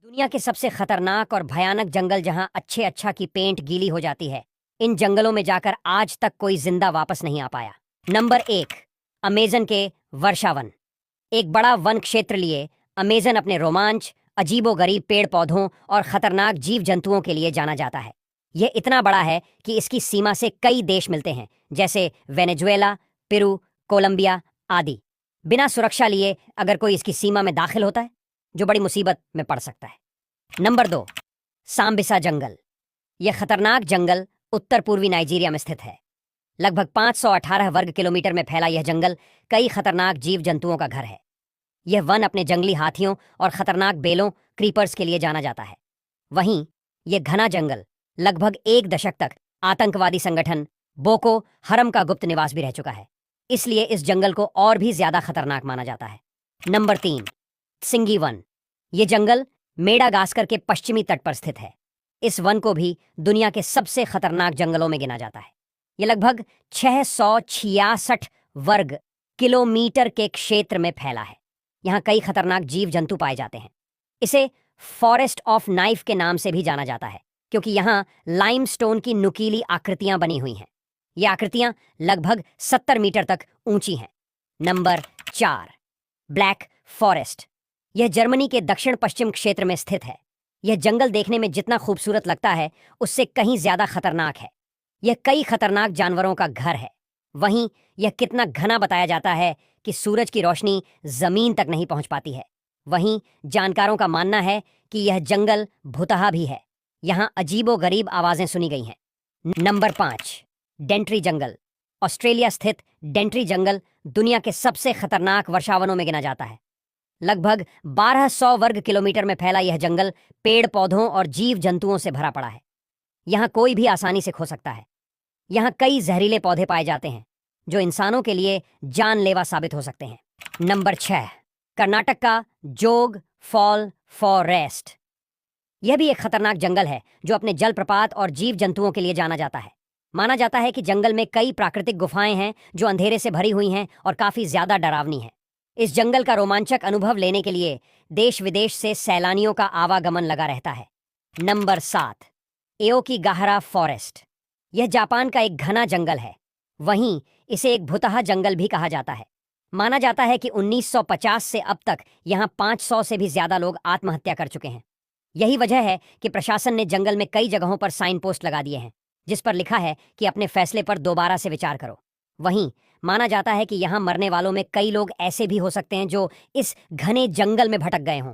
दुनिया के सबसे खतरनाक और भयानक जंगल जहां अच्छे अच्छा की पेंट गीली हो जाती है, इन जंगलों में जाकर आज तक कोई जिंदा वापस नहीं आ पाया। नंबर 1, अमेजन के वर्षावन। एक बड़ा वन क्षेत्र लिए अमेजन अपने रोमांच, अजीबोगरीब पेड़ पौधों और खतरनाक जीव जंतुओं के लिए जाना जाता है। यह इतना बड़ा है कि इसकी सीमा से कई देश मिलते हैं, जैसे वेनेजुएला, पेरू, कोलंबिया आदि। बिना सुरक्षा लिए अगर कोई इसकी सीमा में दाखिल होता है, जो बड़ी मुसीबत में पड़ सकता है। नंबर 2, सांबिसा जंगल। यह खतरनाक जंगल उत्तर पूर्वी नाइजीरिया में स्थित है। लगभग 518 वर्ग किलोमीटर में फैला यह जंगल कई खतरनाक जीव जंतुओं का घर है। यह वन अपने जंगली हाथियों और खतरनाक बेलों, क्रीपर्स के लिए जाना जाता है। वहीं यह घना जंगल लगभग एक दशक तक आतंकवादी संगठन बोको हरम का गुप्त निवास भी रह चुका है। इसलिए इस जंगल को और भी ज्यादा खतरनाक माना जाता है। नंबर 3, सिंगी वन। यह जंगल मेडागास्कर के पश्चिमी तट पर स्थित है। इस वन को भी दुनिया के सबसे खतरनाक जंगलों में गिना जाता है। यह लगभग 666 वर्ग किलोमीटर के क्षेत्र में फैला है। यहाँ कई खतरनाक जीव जंतु पाए जाते हैं। इसे फॉरेस्ट ऑफ नाइफ के नाम से भी जाना जाता है, क्योंकि यहाँ लाइमस्टोन की नुकीली आकृतियां बनी हुई हैं। ये आकृतियां लगभग 70 मीटर तक ऊंची हैं। Number 4, black forest. यह जर्मनी के दक्षिण पश्चिम क्षेत्र में स्थित है। यह जंगल देखने में जितना खूबसूरत लगता है, उससे कहीं ज्यादा खतरनाक है। यह कई खतरनाक जानवरों का घर है। वहीं यह कितना घना बताया जाता है कि सूरज की रोशनी जमीन तक नहीं पहुंच पाती है। वहीं जानकारों का मानना है कि यह जंगल भुतहा भी है। यहां अजीबोगरीब आवाजें सुनी गई हैं। नंबर 5, डेंट्री जंगल। ऑस्ट्रेलिया स्थित डेंट्री जंगल दुनिया के सबसे खतरनाक वर्षावनों में गिना जाता है। लगभग 1200 वर्ग किलोमीटर में फैला यह जंगल पेड़ पौधों और जीव जंतुओं से भरा पड़ा है। यहाँ कोई भी आसानी से खो सकता है। यहाँ कई जहरीले पौधे पाए जाते हैं जो इंसानों के लिए जानलेवा साबित हो सकते हैं। नंबर 6, कर्नाटक का जोग फॉल फॉरेस्ट। यह भी एक खतरनाक जंगल है जो अपने जलप्रपात और जीव जंतुओं के लिए जाना जाता है। माना जाता है कि जंगल में कई प्राकृतिक गुफाएं हैं जो अंधेरे से भरी हुई हैं और काफी ज्यादा डरावनी हैं। इस जंगल का रोमांचक अनुभव लेने के लिए देश विदेश से सैलानियों का आवागमन लगा रहता है। Number 7, Aokigahara forest. यह जापान का एक घना जंगल है। वहीं इसे एक भुतहा जंगल भी कहा जाता है। माना जाता है कि 1950 से अब तक यहाँ 500 से भी ज्यादा लोग आत्महत्या कर चुके हैं। यही वजह है कि प्रशासन ने जंगल में कई जगहों पर साइन पोस्ट लगा दिए हैं, जिस पर लिखा है कि अपने फैसले पर दोबारा से विचार करो। वहीं माना जाता है कि यहाँ मरने वालों में कई लोग ऐसे भी हो सकते हैं जो इस घने जंगल में भटक गए हों।